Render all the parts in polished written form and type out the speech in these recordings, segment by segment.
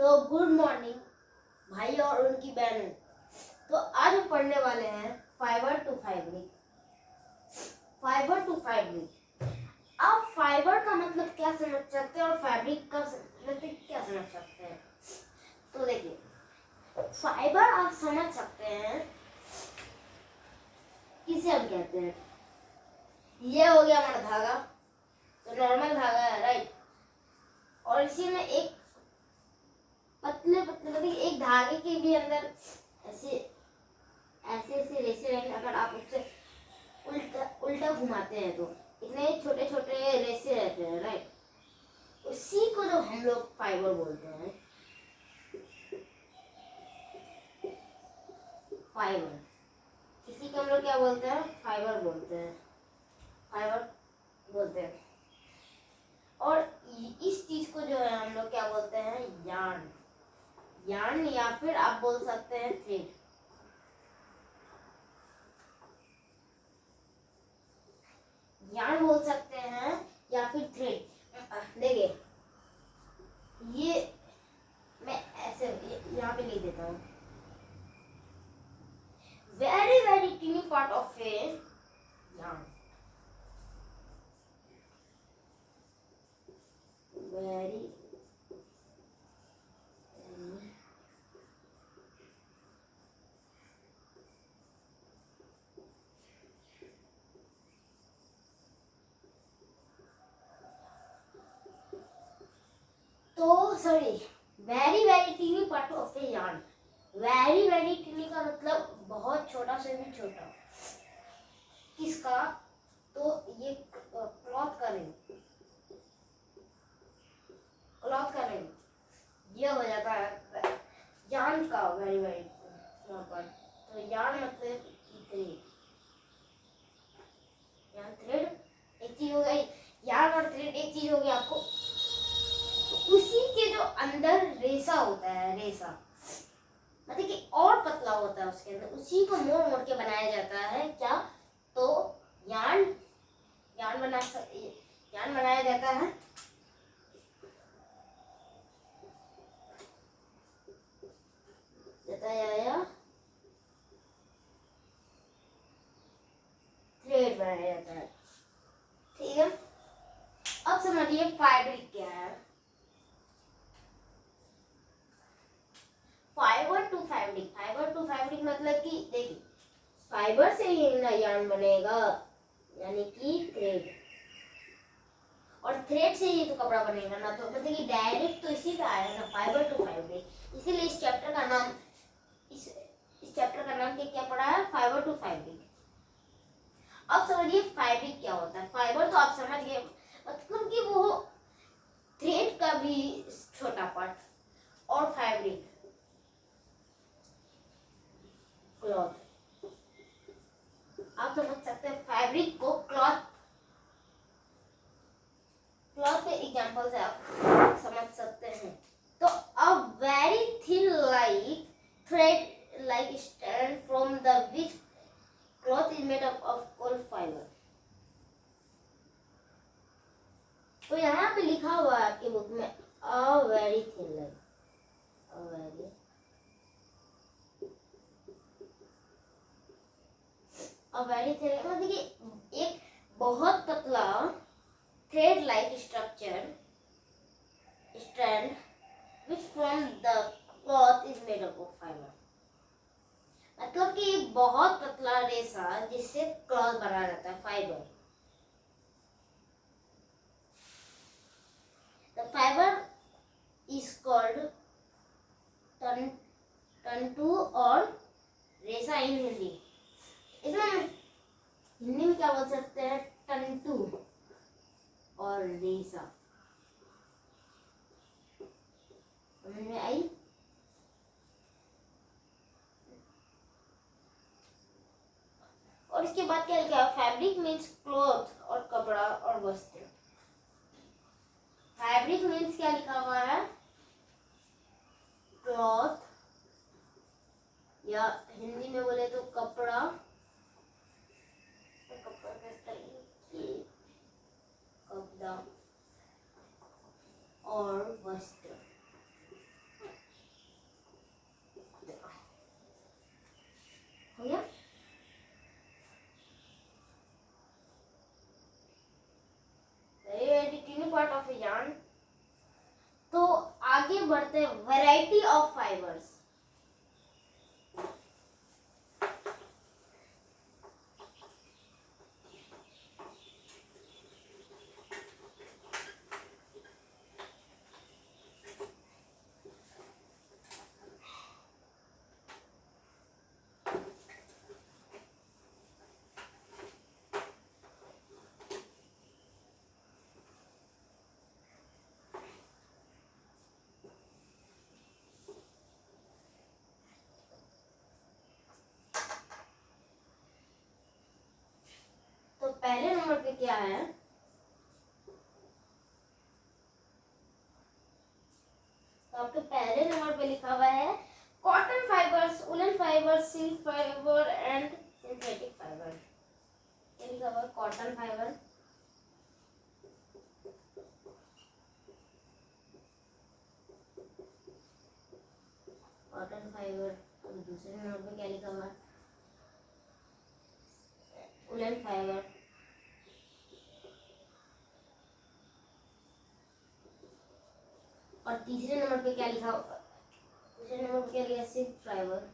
तो good morning भाई और उनकी बहनों। तो आज हम पढ़ने वाले हैं fibre to fabric. Fibre to fabric. आप फाइबर का मतलब क्या समझ सकते हैं और फैब्रिक का मतलब क्या समझ सकते हैं? तो देखिए, फाइबर आप समझ सकते हैं किसे हम कहते हैं। ये हो गया हमारा धागा, तो नॉर्मल धागा है, राइट। और इसी में एक पतले पतले मतलब एक धागे के भी अंदर ऐसे ऐसे ऐसे रेसे रहेंगे। अगर आप उससे उल्टा उल्टा घुमाते हैं तो इतने छोटे छोटे रेसे रहते हैं, राइट। उसी को जो हम लोग फाइबर बोलते हैं। फाइबर, इसी को हम लोग क्या बोलते हैं? फाइबर बोलते हैं। फाइबर बोलते हैं। और इस चीज को जो है हम लोग क्या बोलते हैं? यार्न। यार्न या फिर आप बोल सकते हैं थ्रेड। यार्न बोल सकते हैं या फिर थ्रेड। देखिए, ये मैं ऐसे यहाँ पे लिख देता हूँ। Very very tiny part of a yarn. Very sorry, very very tiny part of a yarn. Very very tiny का मतलब बहुत छोटा से भी छोटा। किसका? तो ये क्लॉथ का रिंग। क्लॉथ का रिंग ये हो जाता है यार्न का वेरी वेरी स्मॉल पार्ट। तो यार्न मतलब थ्रेड। यार्न थ्रेड एक चीज हो गई। यार्न और थ्रेड एक चीज हो गई आपको। उसी के जो अंदर रेसा होता है, रेसा मतलब कि और पतला होता है उसके अंदर, उसी को मोड़ मोड़ के बनाया जाता है। क्या? तो यार्न यार्न बनाया जाता है। थ्रेड बनाया जाता है, ठीक है। अब समझिए फैब्रिक क्या है। Fibre to fabric. Fibre to fabric मतलब कि देखिए, फाइबर से ही ना यार्न बनेगा, यानी कि थ्रेड। और थ्रेड से ही तो कपड़ा बनेगा ना। तो मतलब कि डायरेक्ट तो इसी पे आया ना, फाइबर टू फैब्रिक। इसीलिए इस चैप्टर का नाम क्या पड़ा है? Fibre to fabric. अब समझिए फैब्रिक क्या होता है। फाइबर तो आप समझ गए, मतलब कि वो थ्रेड का भी छोटा पार्ट। और फैब्रिक क्लॉथ। आप समझ सकते हैं फैब्रिक को क्लॉथ के एग्जांपल से आप समझ सकते हैं। तो a very thin like thread like strand from the which cloth is made up of called fibre. तो यहाँ पे लिखा हुआ है आपकी बुक में a very thin like. Very thin मतलब कि एक बहुत पतला thread like structure strand which from the cloth is made up of fiber। मतलब कि एक बहुत पतला रेसा जिससे क्लॉथ बना रहता है, fibre. The fiber is called तंतु और रेसा इन हिंदी। इसमें हिंदी में क्या बोल सकते हैं? तंतु और रेसा। समझ में आई? और इसके बाद क्या लिखा है? फैब्रिक मीन्स क्लॉथ और कपड़ा और वस्त्र। फैब्रिक मीन्स क्या लिखा हुआ है? क्लॉथ, या हिंदी में बोले तो कपड़ा। कपड़ा और वस्त्र। बोलते हैं वैरायटी ऑफ फाइबर्स। तो पहले नंबर पे क्या है, तो आपके पहले नंबर पे लिखा हुआ है cotton fibres, woollen fibre, silk fibre and synthetic fibre. क्या लिखा हुआ है? Cotton fibre, cotton fibre. और दूसरे नंबर पे क्या लिखा हुआ है? Woollen fibre. और तीसरे नंबर पे क्या लिखा हुआ? तीसरे नंबर पे क्या लिखा? Silk fibre.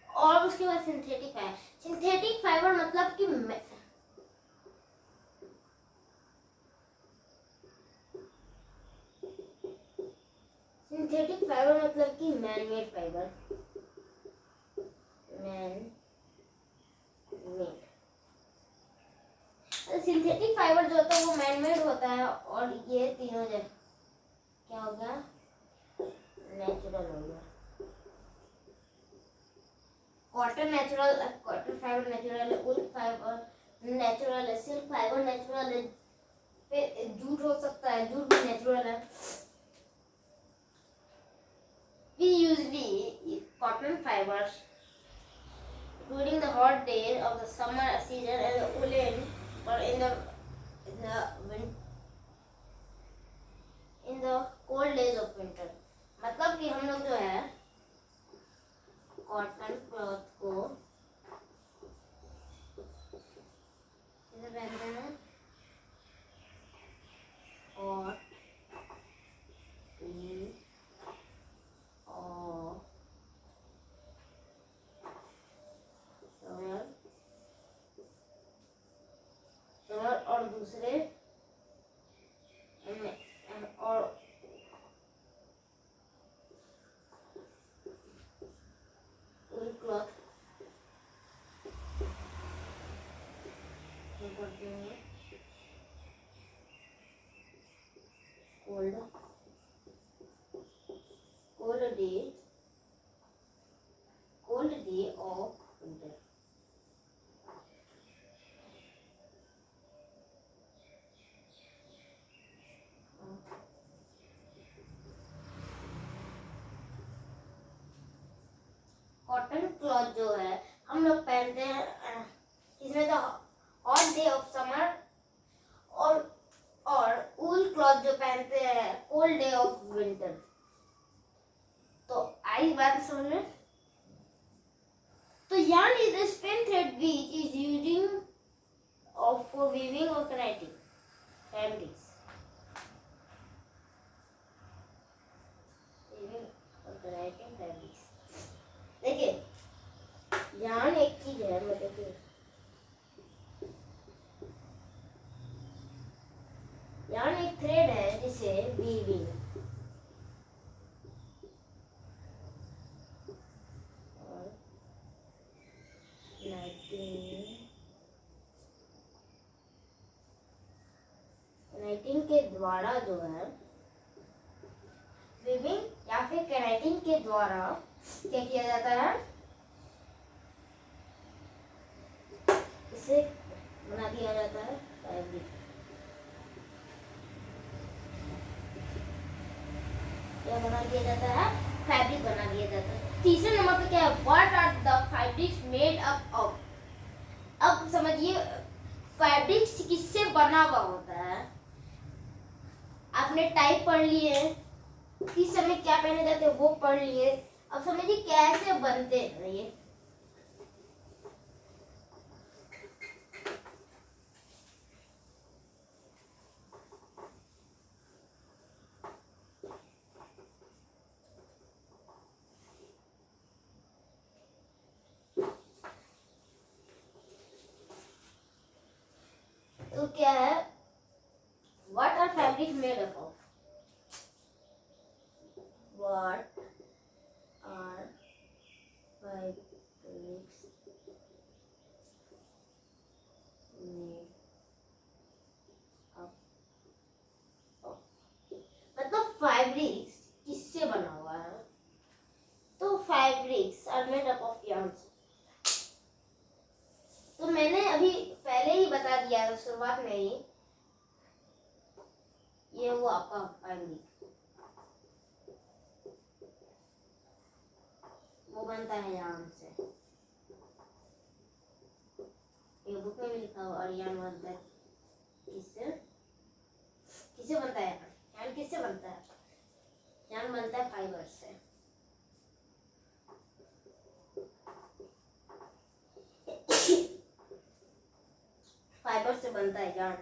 और उसके बाद सिंथेटिक फाइबर। सिंथेटिक फाइबर मतलब कि सिंथेटिक फाइबर मतलब कि manmade fibre, man made. Synthetic fibre जो होता है वो मैनमेड होता है, और ये तीनों क्या हो गया? नेचुरल हो गया। Cotton natural, cotton fibre natural है, वुल फाइबर नेचुरल है, सिल्क फाइबर नेचुरल है, फिर जूट हो सकता है, जूट भी नेचुरल है। We usually eat cotton fibers during the hot days of the summer season and the woolen or in the cold days of winter। मतलब कि हम लोग जो है कॉटन क्लॉथ को पहनते हैं और और दूसरे और वुल क्लॉथ करते हैं cold day of winter। Cotton cloth जो है हम लोग पहनते हैं इसमें तो हॉट डे ऑफ समर, और वूल क्लॉथ जो पहनते हैं कोल्ड डे ऑफ विंटर। तो आई बात समझ में? तो yarn is the spin thread which is using for weaving or connecting fabrics। weaving or connecting fabrics। देखिए yarn एक चीज है, मैं देखिए yarn एक थ्रेड है जिसे weaving और कनेक्टिंग के द्वारा जो है वीविंग या फिर कनेक्टिंग के द्वारा क्या किया जाता है, इसे बना दिया जाता है फैब्रिक। क्या बना दिया जाता है? फैब्रिक बना दिया जाता है। तीसरे नंबर पे क्या है? What are the fabrics made up of. अब समझिए फैब्रिक्स किससे बना हुआ होता है। आपने टाइप पढ़ लिए, किस समय क्या पहने जाते हैं वो पढ़ लिए, अब समझिए कैसे बनते हैं ये। क्या है, what are fabric made up of, what are fabrics made up of, मतलब फैब्रिक्स किससे बना हुआ है, तो fabrics are made up of yarns। तो मैंने अभी पहले ही बता दिया था शुरुआत में ही, ये वो आपका फैब्रिक वो बनता है yarn से, ये बुक में भी लिखा हुआ, और yarn बनता है किससे, किससे बनता है yarn किससे बनता है, yarn बनता है फाइबर से। फाइबर से बनता है yarn।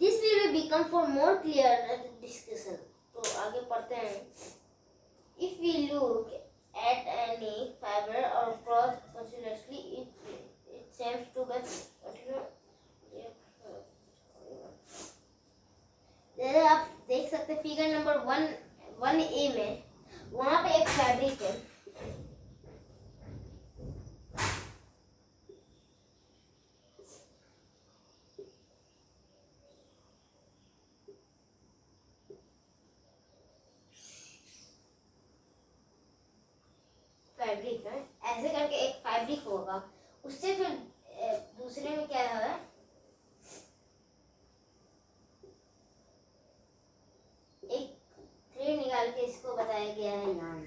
This we will become for more clear discussion। तो आगे पढ़ते हैं। If we look at any fiber or cross continuously, it seems to be जैसे आप देख सकते हैं फिगर नंबर 1A में, वहां पे एक फैब्रिक है, फैब्रिक है ऐसे करके एक फैब्रिक होगा, उससे फिर दूसरे में क्या है, एक थ्रेड निकाल के इसको बताया गया है yarn,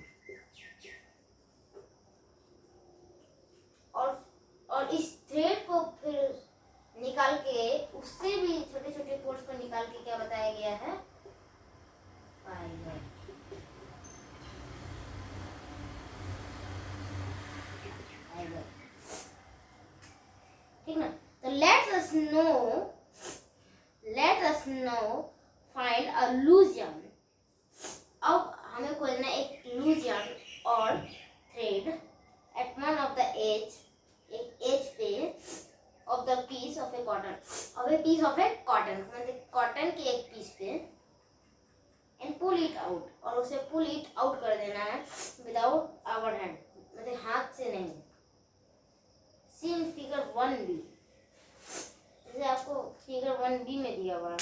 और इस थ्रेड को फिर निकाल के उससे भी छोटे छोटे कोर्स को निकाल के क्या बताया गया है, फाइबर। ठीक ना, तो let us know find a loose yarn। अब हमें खोजना एक लूज yarn और thread at one of the edge, एक एज पे of the piece of a cotton, of a piece of a cotton, मतलब कॉटन के एक पीस पे, and pull it out, और उसे pull it out कर देना है without our hand, मतलब हाथ से नहीं। See in figure 1B, जैसे आपको फिगर 1B में दिया हुआ है।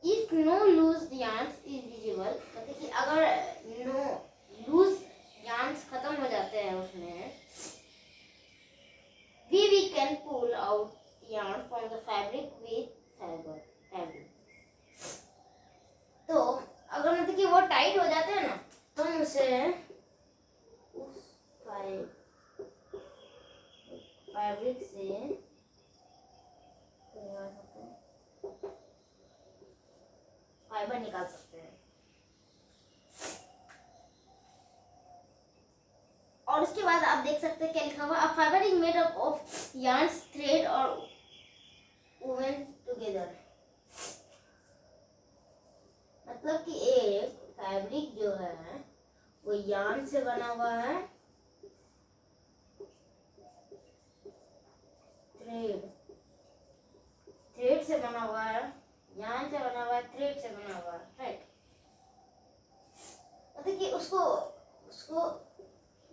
If no loose yarns is visible, मतलब कि अगर no loose yarns खत्म हो जाते हैं उसमें, we can pull out yarn from the fabric with fabric। तो अगर मतलब कि वो टाइट हो जाते हैं ना, तो हम उसे उस फैब्रिक से फाइबर निकाल सकते हैं। और उसके बाद आप देख सकते हैं क्या लिखा हुआ, a fibre is made up of yarns, thread और woven टुगेदर। मतलब कि एक फैब्रिक जो है वो yarn से बना हुआ है, थ्रेड से बना हुआ है, yarn से बना हुआ है, थ्रेड से बना हुआ है, राइट। मतलब कि उसको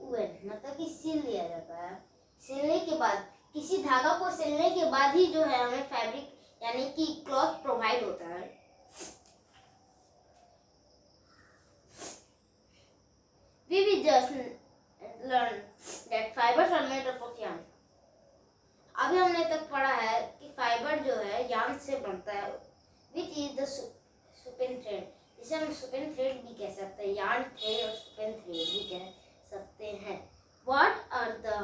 मतलब कि सिल लिया जाता है, सिलने के बाद किसी धागा को सिलने के बाद ही जो है हमें फैब्रिक यानी कि क्लॉथ प्रोवाइड होता है। We will just learn that fibers are made up of yarn। अभी हमने तक पढ़ा है कि फाइबर जो है yarn से बनता है, which is the spin thread, जिसे हम स्पिन थ्रेड भी कह सकते हैं, yarn थ्रेड और स्पिन थ्रेड भी कह सकते हैं। What are the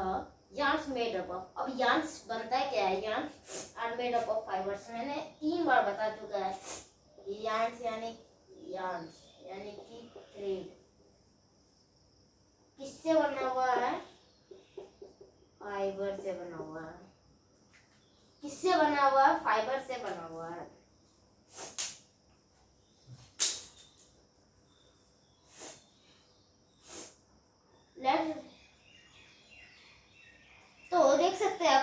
yarns made up of? अब yarns बनता है क्या है, yarns are made up of fibers। मैंने 3 बार बता चुका है, yarns यानी कि थ्रेड किससे बना हुआ है, फाइबर से बना हुआ है। किससे बना हुआ है, फाइबर से बना हुआ है।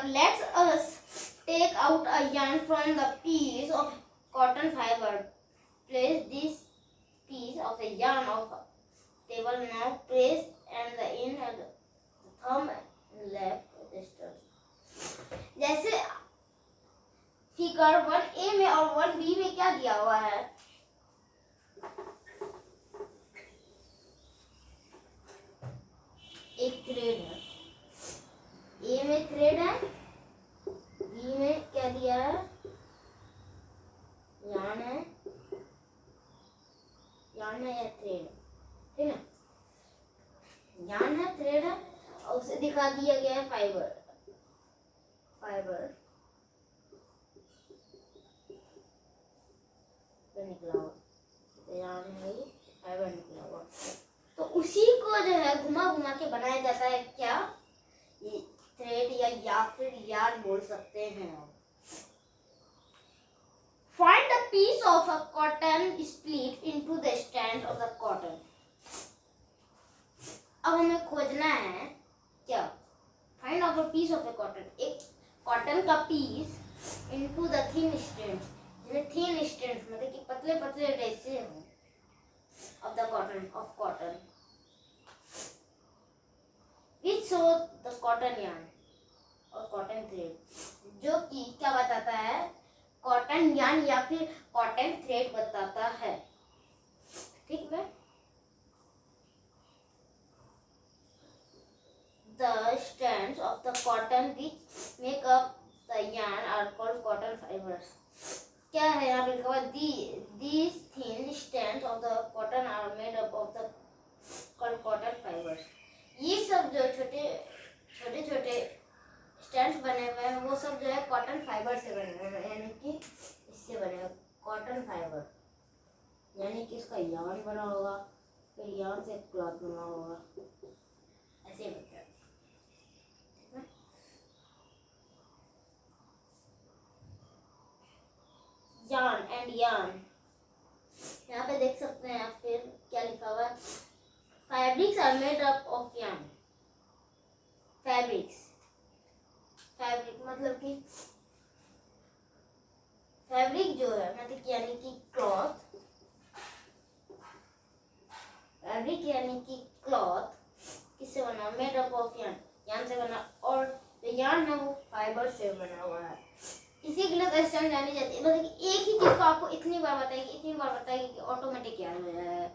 Let's us take out a yarn from the piece of cotton fiber. Place this piece of the yarn of table now. Place and the end of the thumb left distance. जैसे figure 1A में और 1B में क्या दिया हुआ है? एक thread है, ए में थ्रेड है, बी में क्या दिया है? यार्न है या थ्रेड, ठीक है? यार्न है, थ्रेड है और उसे दिखा दिया गया है फाइबर निकला हुआ, यार्न है, फाइबर निकला हुआ। तो उसी को जो है घुमा घुमा के बनाया जाता है क्या? ये थ्रेड या फिर यार्न बोल सकते हैं। Find a piece of a cotton split into the strands of the cotton. अब हमें खोजना है क्या? Find out a piece of a cotton. एक कॉटन का piece into the thin strands. जिन्हें thin strands मतलब कि पतले पतले रेशे हों of the cotton which show the cotton yarn और cotton thread, जो कि क्या बताता है? कॉटन यार्न या फिर कॉटन थ्रेड बताता है, ठीक है? The strands of the cotton which make up the yarn are called cotton fibers. क्या है यहाँ पे लिखा हुआ? These thin strands of the cotton are made up of the called cotton fibers. ये सब जो छोटे छोटे स्टैंड्स बने हुए हैं वो सब जो है कॉटन फाइबर से बने हुए हैं, यानी कि इससे बने हुए कॉटन फाइबर, यानी कि इसका यार्न बना होगा, फिर यार्न से क्लॉथ बना होगा, ऐसे बनता है। यार्न एंड यार्न, यहाँ पे देख सकते हैं आप, फिर क्या लिखा हुआ है? Fabrics are made up of yarn. Fabric मतलब कि फैब्रिक जो है मतलब कि यानी कि क्लॉथ, फैब्रिक यानी कि क्लॉथ किससे बना? मेड अप ऑफ यार्न से बना, और जो यार्न है वो फाइबर से बना हुआ है। इसी के लिए तो स्टैंड जानी जाती है, मतलब कि एक ही चीज को आपको इतनी बार बताएगी कि ऑटोमेटिक यार्न हो जाएगा।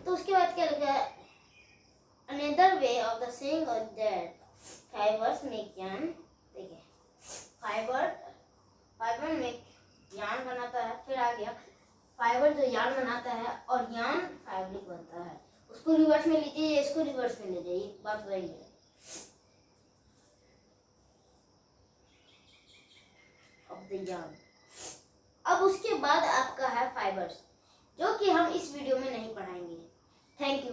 तो उसके बाद क्या लिखा है? Another way of the saying that fibers make yarn, देखिए फाइबर में यार्न बनाता है, फिर आ गया फाइबर जो यार्न बनाता है और यार्न फैब्रिक बनता है। उसको रिवर्स में लीजिए, इसको रिवर्स में ले जाइए, बात वही है। of the yarn। अब उसके बाद आपका है फाइबर्स, जो कि हम इस वीडियो में नहीं पढ़ाएंगे। Thank you.